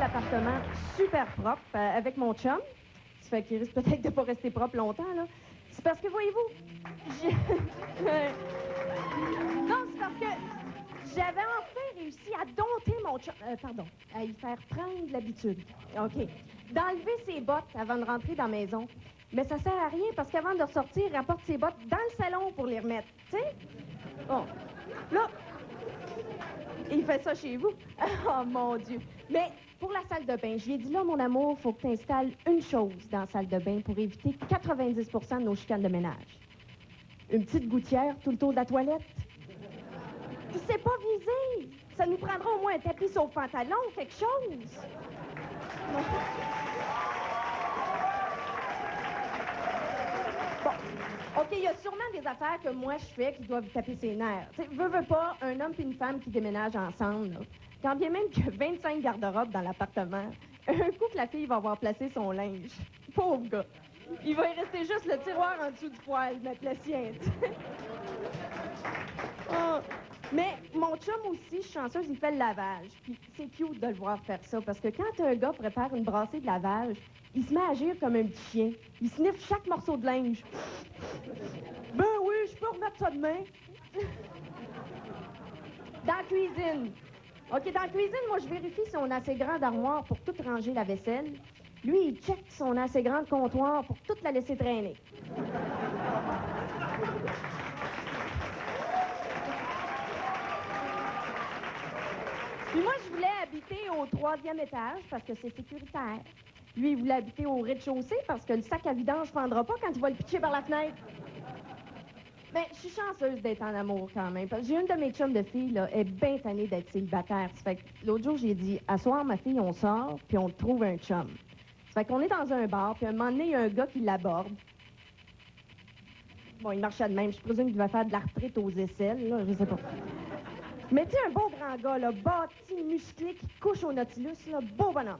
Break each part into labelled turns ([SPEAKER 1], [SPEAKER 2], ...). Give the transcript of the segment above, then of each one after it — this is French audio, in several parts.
[SPEAKER 1] l'appartement super propre avec mon chum. Ça fait qu'il risque peut-être de pas rester propre longtemps, là. C'est parce que, voyez-vous, non, c'est parce que j'avais enfin réussi à dompter mon chum... pardon, à y faire prendre l'habitude. OK. D'enlever ses bottes avant de rentrer dans la maison. Mais ça sert à rien parce qu'avant de ressortir, il rapporte ses bottes dans le salon pour les remettre. Tu sais? Bon. Là, il fait ça chez vous. Oh, mon Dieu. Mais pour la salle de bain, je lui ai dit, là, mon amour, faut que tu installes une chose dans la salle de bain pour éviter 90 de nos chicanes de ménage. Une petite gouttière tout le tour de la toilette. Il s'est pas visé. Ça nous prendra au moins un tapis sur le pantalon, quelque chose. Bon. OK, il y a sûrement des affaires que moi je fais qui doivent taper ses nerfs. Tu sais, veux pas, un homme et une femme qui déménagent ensemble, là. Quand bien même qu'il y a 25 garde-robes dans l'appartement, un coup que la fille va avoir placé son linge, pauvre gars, il va y rester juste le tiroir en dessous du poêle, mettre le sien, tu sais. Oh. Mais mon chum aussi, je suis chanceuse, il fait le lavage. Puis c'est cute de le voir faire ça, parce que quand un gars prépare une brassée de lavage, il se met à agir comme un petit chien. Il sniffe chaque morceau de linge. Ben oui, je peux remettre ça demain. Dans la cuisine. OK, dans la cuisine, moi, je vérifie si on a assez grand d'armoire pour tout ranger la vaisselle. Lui, il check si on a assez grand de comptoir pour toute la laisser traîner. Puis moi, je voulais habiter au 3e étage parce que c'est sécuritaire. Lui, il voulait habiter au rez-de-chaussée parce que le sac à vidange ne fendra pas quand il va le pitcher par la fenêtre. Mais je suis chanceuse d'être en amour quand même. Parce que j'ai une de mes chums de filles, là, est bien tannée d'être célibataire. Ça fait que l'autre jour, j'ai dit, à soir, ma fille, on sort, puis on trouve un chum. Ça fait qu'on est dans un bar, puis à un moment donné, il y a un gars qui l'aborde. Bon, il marchait de même. Je présume qu'il devait faire de l'arthrite aux aisselles, là, je sais pas. Mais tu sais, un beau grand gars, là, bâti, musclé, qui couche au Nautilus, là, beau bonhomme.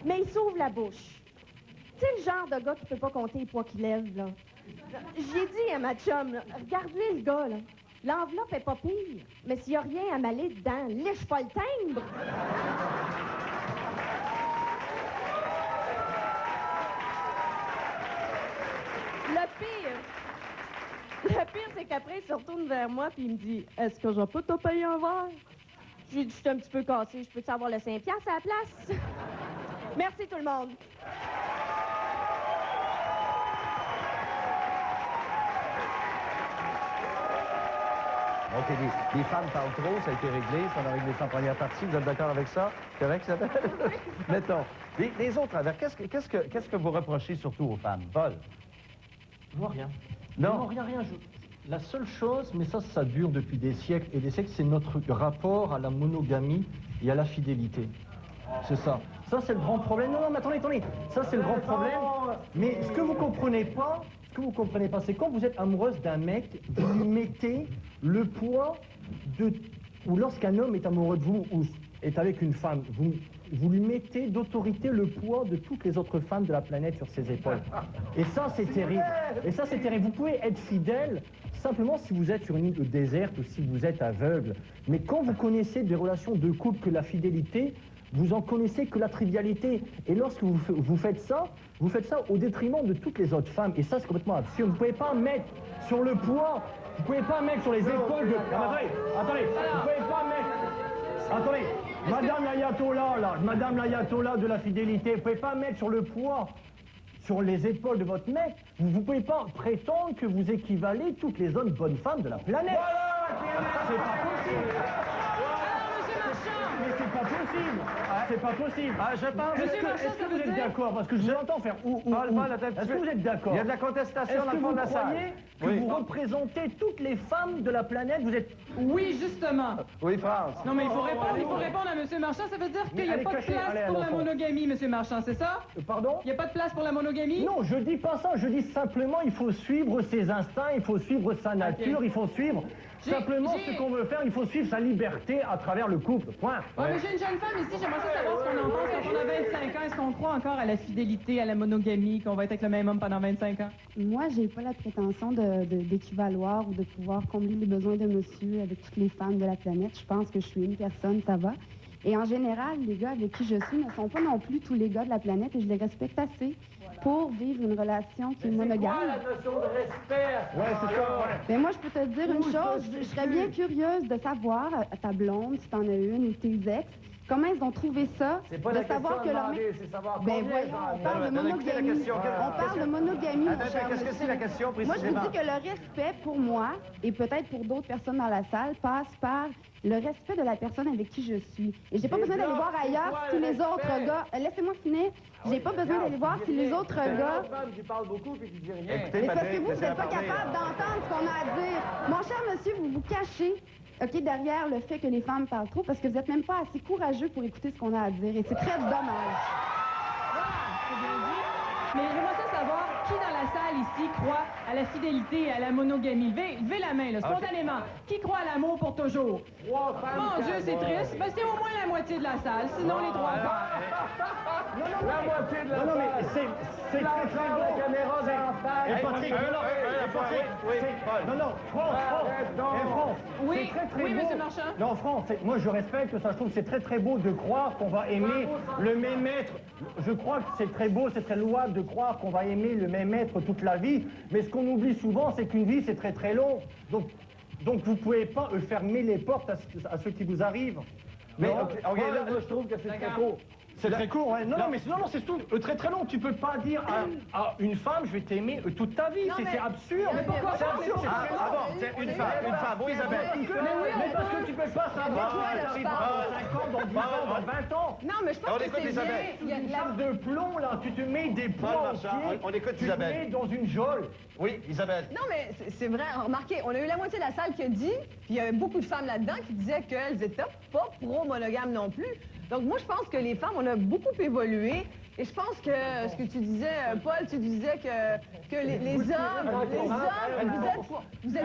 [SPEAKER 1] Mais il s'ouvre la bouche. Tu sais, le genre de gars qui peut pas compter les poids qu'il lève, là. J'ai dit à ma chum, là, regarde-le, le gars, là. L'enveloppe est pas pire, mais s'il y a rien à m'aller dedans, liche pas le timbre. Le pire, c'est qu'après, il se retourne vers moi puis il me dit, est-ce que je peux te payer un verre? J'ai dit, je suis un petit peu cassé, je peux-tu avoir le 5$ à la place? Merci tout le monde.
[SPEAKER 2] OK, les femmes parlent trop, ça a été réglé, ça on a réglé ça en première partie. Vous êtes d'accord avec ça? C'est correct, ça? Mettons. Les autres travers, qu'est-ce que vous reprochez surtout aux femmes? Paul?
[SPEAKER 3] Moi, rien.
[SPEAKER 2] Non?
[SPEAKER 3] Non, rien. La seule chose, mais ça dure depuis des siècles et des siècles, c'est notre rapport à la monogamie et à la fidélité. C'est ça. Ça, c'est le grand problème. Non, mais attendez. Ça, c'est le grand problème. Mais ce que vous comprenez pas, c'est quand vous êtes amoureuse d'un mec, vous lui mettez le poids de... Ou lorsqu'un homme est amoureux de vous ou est avec une femme, vous lui mettez d'autorité le poids de toutes les autres femmes de la planète sur ses épaules. Et ça, c'est terrible. Vous pouvez être fidèle simplement si vous êtes sur une île déserte ou si vous êtes aveugle. Mais quand vous connaissez des relations de couple que la fidélité, vous en connaissez que la trivialité. Et lorsque vous faites ça au détriment de toutes les autres femmes. Et ça, c'est complètement absurde. Vous ne pouvez pas mettre sur le poids, vous ne pouvez pas mettre sur les épaules de... Attendez, vous ne pouvez pas mettre... Attendez, Madame l'ayatollah de la fidélité, vous ne pouvez pas mettre sur le poids, sur les épaules de votre mec, vous ne pouvez pas prétendre que vous équivalez toutes les autres bonnes femmes de la planète. C'est pas possible. Mais c'est pas possible. C'est pas possible.
[SPEAKER 2] Je pense...
[SPEAKER 3] Est-ce que vous êtes d'accord? Parce que je vous entends faire Est-ce que vous êtes d'accord?
[SPEAKER 2] Il y a de la contestation dans le fond de la salle.
[SPEAKER 3] Est-ce que vous croyez que vous représentez toutes les femmes de la planète? Vous êtes...
[SPEAKER 4] Oui, justement.
[SPEAKER 2] Oui, France.
[SPEAKER 4] Non, mais il faut répondre à M. Marchand. Ça veut dire qu'il n'y a pas de place pour la monogamie, M. Marchand, c'est ça?
[SPEAKER 3] Pardon?
[SPEAKER 4] Il n'y a pas de place pour la monogamie?
[SPEAKER 3] Non, je dis pas ça. Je dis simplement il faut suivre ses instincts, il faut suivre sa nature, il faut suivre... Simplement, ce qu'on veut faire, il faut suivre sa liberté à travers le couple. Point.
[SPEAKER 4] Ouais, mais j'ai une jeune femme ici, j'aimerais ça savoir ce qu'on en pense. Quand on a 25 ans, est-ce qu'on croit encore à la fidélité, à la monogamie, qu'on va être avec le même homme pendant 25 ans?
[SPEAKER 5] Moi, j'ai pas la prétention d'équivaloir ou de pouvoir combler les besoins de monsieur avec toutes les femmes de la planète. Je pense que je suis une personne, ça va. Et en général, les gars avec qui je suis ne sont pas non plus tous les gars de la planète et je les respecte assez pour vivre une relation qui est monogame.
[SPEAKER 2] C'est quoi la notion de respect?
[SPEAKER 3] Ouais, c'est ça, ouais.
[SPEAKER 5] Mais moi, je peux te dire une chose, je serais bien curieuse de savoir, ta blonde, si t'en as une, ou tes ex, comment ils ont trouvé ça,
[SPEAKER 2] C'est pas
[SPEAKER 5] de
[SPEAKER 2] la
[SPEAKER 5] savoir
[SPEAKER 2] question
[SPEAKER 5] que
[SPEAKER 2] à
[SPEAKER 5] leur
[SPEAKER 2] demander, c'est savoir
[SPEAKER 5] Ben
[SPEAKER 2] combien
[SPEAKER 5] voyons,
[SPEAKER 2] j'en ai.
[SPEAKER 5] on parle de
[SPEAKER 2] Donne écouter la
[SPEAKER 5] monogamie.
[SPEAKER 2] question.
[SPEAKER 5] On parle de monogamie, mon
[SPEAKER 2] Attends,
[SPEAKER 5] cher
[SPEAKER 2] qu'est-ce que c'est
[SPEAKER 5] monsieur.
[SPEAKER 2] la question
[SPEAKER 5] Moi, je vous
[SPEAKER 2] précisément?
[SPEAKER 5] dis que le respect, pour moi, et peut-être pour d'autres personnes dans la salle, passe par le respect de la personne avec qui je suis. Et j'ai pas besoin d'aller voir ailleurs si les autres gars... Laissez-moi finir. J'ai pas besoin d'aller voir si les autres gars...
[SPEAKER 3] qui parle beaucoup et qui dit rien.
[SPEAKER 2] Écoutez,
[SPEAKER 5] Mais parce que
[SPEAKER 2] Patrick,
[SPEAKER 5] vous
[SPEAKER 2] laissez-la
[SPEAKER 5] n'êtes pas
[SPEAKER 2] parler.
[SPEAKER 5] capable d'entendre ce qu'on a à dire. Mon cher monsieur, vous vous cachez, OK, derrière le fait que les femmes parlent trop, parce que vous n'êtes même pas assez courageux pour écouter ce qu'on a à dire. Et c'est très dommage.
[SPEAKER 4] C'est bien dit. Mais j'aimerais ça savoir qui dans la salle ici croit à la fidélité et à la monogamie. Levez la main, là, spontanément. Qui croit à l'amour pour toujours? Mon Dieu, c'est triste. Ben, c'est au moins la moitié de la salle, sinon les trois quarts.
[SPEAKER 2] La moitié de la
[SPEAKER 3] Non, mais
[SPEAKER 2] salle.
[SPEAKER 3] c'est très, très
[SPEAKER 2] la
[SPEAKER 3] bon.
[SPEAKER 2] caméra d'en face.
[SPEAKER 3] Et Patrick, non, France,
[SPEAKER 4] Oui,
[SPEAKER 3] c'est très, très
[SPEAKER 4] oui,
[SPEAKER 3] beau.
[SPEAKER 4] monsieur Marchand.
[SPEAKER 3] Non, France, moi je respecte ça, je trouve que c'est très très beau de croire qu'on va aimer le même être. Je crois que c'est très beau, c'est très louable de croire qu'on va aimer le même être toute la vie. Mais ce qu'on oublie souvent, c'est qu'une vie, c'est très très long. Donc vous pouvez pas fermer les portes à ce qui vous arrive.
[SPEAKER 2] Mais,
[SPEAKER 3] Non,
[SPEAKER 2] ok, là, je trouve que c'est très
[SPEAKER 4] D'accord.
[SPEAKER 2] court.
[SPEAKER 3] c'est très court, ouais. Non, mais c'est tout, très très long. Tu peux pas dire à une femme, je vais t'aimer toute ta vie. C'est absurde.
[SPEAKER 4] Mais pourquoi
[SPEAKER 3] C'est
[SPEAKER 4] pas?
[SPEAKER 3] absurde.
[SPEAKER 2] Ah bon, c'est une femme, oui, Isabelle.
[SPEAKER 3] Mais parce que tu peux pas savoir si t'arrives dans 5 ans, dans 10 ans, dans 20 ans.
[SPEAKER 6] Non, mais je pense
[SPEAKER 2] On
[SPEAKER 6] que
[SPEAKER 2] écoute
[SPEAKER 6] c'est
[SPEAKER 2] Isabelle.
[SPEAKER 6] bien. Il y a
[SPEAKER 3] Une
[SPEAKER 6] de la...
[SPEAKER 3] chape de plomb, là, tu te mets des points
[SPEAKER 2] Paul Marchand,
[SPEAKER 3] entiers,
[SPEAKER 2] on écoute
[SPEAKER 3] tu
[SPEAKER 2] Isabelle.
[SPEAKER 3] te mets dans une geôle.
[SPEAKER 2] Oui, Isabelle.
[SPEAKER 6] Non, mais c'est vrai. Remarquez, on a eu la moitié de la salle qui a dit, puis il y avait beaucoup de femmes là-dedans qui disaient qu'elles étaient pas pro-monogames non plus. Donc moi, je pense que les femmes, on a beaucoup évolué. Et je pense que ce que tu disais, Paul, tu disais que les hommes, vous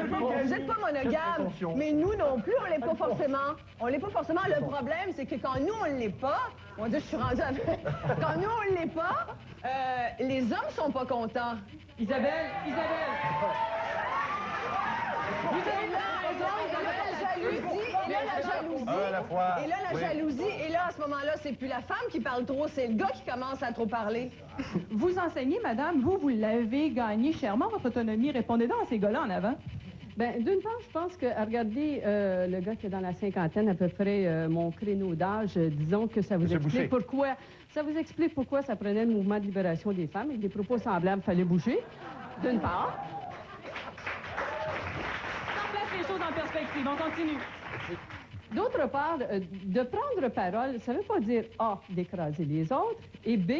[SPEAKER 6] êtes pas monogames, mais nous non plus, on l'est pas forcément. On l'est pas forcément. Le problème, c'est que quand nous, on l'est pas, on dit, je suis rendue avec... Quand nous, on l'est pas, les hommes sont pas contents.
[SPEAKER 4] Isabelle. Vous avez raison,
[SPEAKER 6] Et là, la jalousie,
[SPEAKER 2] Un à la fois.
[SPEAKER 6] et là, la
[SPEAKER 2] Oui.
[SPEAKER 6] jalousie, et là, à ce moment-là, c'est plus la femme qui parle trop, c'est le gars qui commence à trop parler.
[SPEAKER 4] Vous enseignez, madame, vous l'avez gagné chèrement, votre autonomie. Répondez donc à ces gars-là en avant.
[SPEAKER 7] Bien, d'une part, je pense que, à regarder le gars qui est dans la cinquantaine, à peu près mon créneau d'âge, disons que ça vous
[SPEAKER 2] Monsieur
[SPEAKER 7] explique
[SPEAKER 2] Boucher.
[SPEAKER 7] pourquoi. Ça vous explique pourquoi ça prenait le mouvement de libération des femmes et des propos semblables, fallait bouger, d'une part.
[SPEAKER 4] Ça place les choses en perspective. On continue.
[SPEAKER 7] D'autre part, de prendre parole, ça ne veut pas dire A, d'écraser les autres, et B,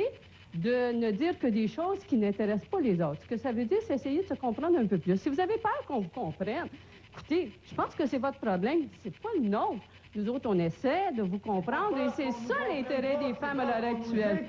[SPEAKER 7] de ne dire que des choses qui n'intéressent pas les autres. Ce que ça veut dire, c'est essayer de se comprendre un peu plus. Si vous avez peur qu'on vous comprenne, écoutez, je pense que c'est votre problème, c'est pas le nôtre. Nous autres, on essaie de vous comprendre et c'est ça l'intérêt des femmes à l'heure actuelle.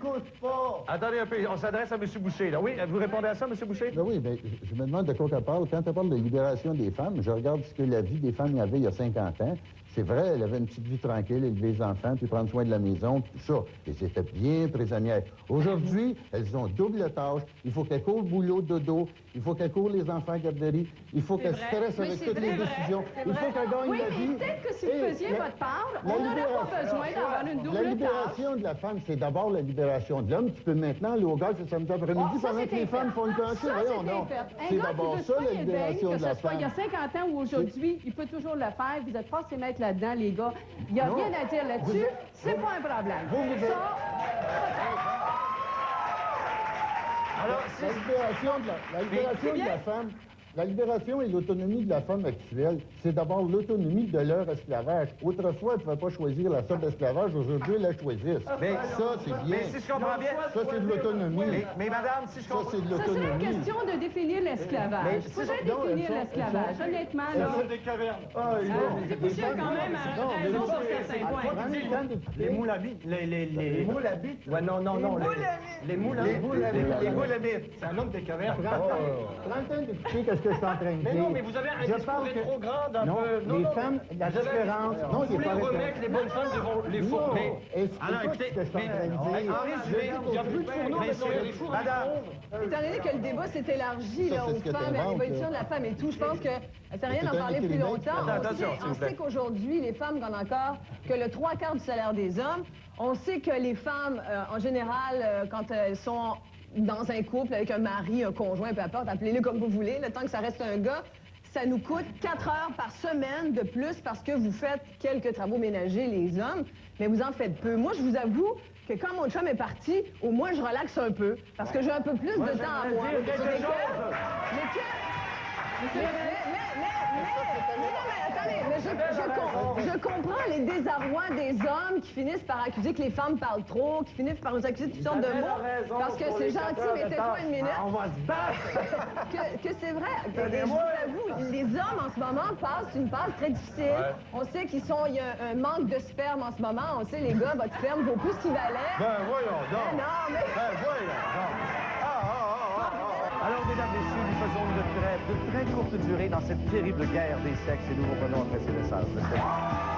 [SPEAKER 2] Attendez un peu, on s'adresse à M. Boucher, là. Oui, vous répondez à ça, M. Boucher?
[SPEAKER 8] Ben oui, ben, je me demande de quoi elle parle. Quand elle parle de libération des femmes, je regarde ce que la vie des femmes y avait il y a 50 ans. C'est vrai, elle avait une petite vie tranquille, élever les enfants, puis prendre soin de la maison, puis tout ça. Et c'était bien prisonnière. Aujourd'hui, elles ont double tâche. Il faut qu'elles courent boulot, dodo. Il faut qu'elles courent les enfants à garderie. Il faut qu'elles se stressent avec toutes les décisions. Il faut qu'elles gagnent
[SPEAKER 7] Oui,
[SPEAKER 8] la
[SPEAKER 7] mais
[SPEAKER 8] vie.
[SPEAKER 7] peut-être que si vous
[SPEAKER 8] Et
[SPEAKER 7] faisiez
[SPEAKER 8] la-
[SPEAKER 7] votre part,
[SPEAKER 8] la
[SPEAKER 7] on n'aurait pas
[SPEAKER 8] libération-
[SPEAKER 7] besoin d'avoir une
[SPEAKER 8] La
[SPEAKER 7] double tâche.
[SPEAKER 8] libération de la femme, c'est d'abord la libération de l'homme. Tu peux maintenant aller au golf ce samedi après-midi
[SPEAKER 7] Ah, ça,
[SPEAKER 8] pendant que
[SPEAKER 7] c'était
[SPEAKER 8] les femmes
[SPEAKER 7] fait.
[SPEAKER 8] font une peinture.
[SPEAKER 7] Ça,
[SPEAKER 8] Voyons
[SPEAKER 7] c'était
[SPEAKER 8] donc.
[SPEAKER 7] fait. Un
[SPEAKER 8] C'est
[SPEAKER 7] gars qui
[SPEAKER 8] d'abord
[SPEAKER 7] veut
[SPEAKER 8] ça,
[SPEAKER 7] se
[SPEAKER 8] la
[SPEAKER 7] soigner
[SPEAKER 8] libération
[SPEAKER 7] que
[SPEAKER 8] de la
[SPEAKER 7] ce soit il y a
[SPEAKER 8] femme.
[SPEAKER 7] 50 ans ou aujourd'hui, il peut toujours le faire. Vous êtes pas ces mettre là-dedans, les gars. Il n'y a
[SPEAKER 8] Non.
[SPEAKER 7] rien à dire
[SPEAKER 8] Vous
[SPEAKER 7] là-dessus.
[SPEAKER 8] êtes-
[SPEAKER 7] C'est pas un problème.
[SPEAKER 8] Vous êtes-
[SPEAKER 7] Ça,
[SPEAKER 2] Alors,
[SPEAKER 8] La libération de la femme, la libération et l'autonomie de la femme actuelle, c'est d'abord l'autonomie de leur esclavage. Autrefois, elle ne pouvait pas choisir la sorte d'esclavage, aujourd'hui, elle la choisissent.
[SPEAKER 2] Mais-
[SPEAKER 8] Ça, c'est bien.
[SPEAKER 2] mais si je comprends bien...
[SPEAKER 8] Ça, c'est de l'autonomie.
[SPEAKER 2] Mais madame, si je
[SPEAKER 8] Ça,
[SPEAKER 2] comprends...
[SPEAKER 8] c'est de
[SPEAKER 7] ça serait une
[SPEAKER 8] l'autonomie.
[SPEAKER 7] question de définir l'esclavage.
[SPEAKER 8] Mais
[SPEAKER 7] Il faudrait
[SPEAKER 8] non, elles
[SPEAKER 7] définir
[SPEAKER 8] sont-
[SPEAKER 7] l'esclavage. Honnêtement, là.
[SPEAKER 3] des cavernes.
[SPEAKER 8] Ah, ils vont-
[SPEAKER 4] M. Boucher a quand même raison sur certains points.
[SPEAKER 3] Les moules à bite, les moules à bite. Ouais, non, les moules à bite.
[SPEAKER 2] Les moules à bite.
[SPEAKER 3] C'est un homme des cavernes.
[SPEAKER 8] Prends le temps d'expliquer
[SPEAKER 9] ce que je suis en train de dire.
[SPEAKER 3] Mais non, mais vous avez un
[SPEAKER 9] Je
[SPEAKER 3] discours
[SPEAKER 9] pense que-
[SPEAKER 3] rétrograde un
[SPEAKER 9] non,
[SPEAKER 3] peu.
[SPEAKER 9] les femmes, la différence... Non,
[SPEAKER 3] Vous
[SPEAKER 9] il est
[SPEAKER 3] voulez
[SPEAKER 9] pas
[SPEAKER 3] remettre les bonnes femmes devant les
[SPEAKER 9] Non,
[SPEAKER 3] fours.
[SPEAKER 2] Alors,
[SPEAKER 9] écoute ce que je suis en train de dire.
[SPEAKER 2] en résumé,
[SPEAKER 3] Il n'y a plus de fourneaux, maintenant, il y a des fours à
[SPEAKER 2] Madame,
[SPEAKER 3] micro-ondes.
[SPEAKER 6] Étant donné que le débat s'est élargi
[SPEAKER 8] Ça,
[SPEAKER 6] là,
[SPEAKER 8] c'est
[SPEAKER 6] aux
[SPEAKER 8] ce que
[SPEAKER 6] femmes, à
[SPEAKER 8] t'inventes,
[SPEAKER 6] l'évolution
[SPEAKER 8] là.
[SPEAKER 6] de la femme et tout, je pense que ça sert à rien
[SPEAKER 8] C'est
[SPEAKER 6] d'en
[SPEAKER 8] un
[SPEAKER 6] parler plus
[SPEAKER 8] équilibre.
[SPEAKER 6] longtemps.
[SPEAKER 2] Attention, s'il vous
[SPEAKER 6] On
[SPEAKER 2] plaît.
[SPEAKER 6] sait qu'aujourd'hui, les femmes gagnent encore que le 3/4 du salaire des hommes. On sait que les femmes, en général, quand elles sont dans un couple avec un mari, un conjoint, peu importe, appelez-le comme vous voulez, le temps que ça reste un gars, ça nous coûte 4 heures par semaine de plus parce que vous faites quelques travaux ménagers, les hommes, mais vous en faites peu. Moi, je vous avoue que quand mon chum est parti, au moins, je relaxe un peu parce que j'ai un peu plus de temps à moi.
[SPEAKER 2] dire quelque
[SPEAKER 6] Mais que-
[SPEAKER 2] chose.
[SPEAKER 6] je comprends les désarrois des hommes qui finissent par accuser que les femmes parlent trop, qui finissent par nous accuser de toutes sortes de mots, parce que c'est gentil, mais tais-toi une minute.
[SPEAKER 9] On va se battre!
[SPEAKER 6] Que c'est vrai. Je vous avoue, les hommes en ce moment passent une passe très difficile. On sait il y a un manque de sperme en ce moment. On sait, les gars, votre sperme vaut plus ce qu'il valait.
[SPEAKER 2] ben voyons donc.
[SPEAKER 6] Non, mais...
[SPEAKER 2] Ben voyons donc. Alors, mesdames, messieurs, nous faisons une trêve de très courte durée dans cette terrible guerre des sexes et nous reprenons après ces messages.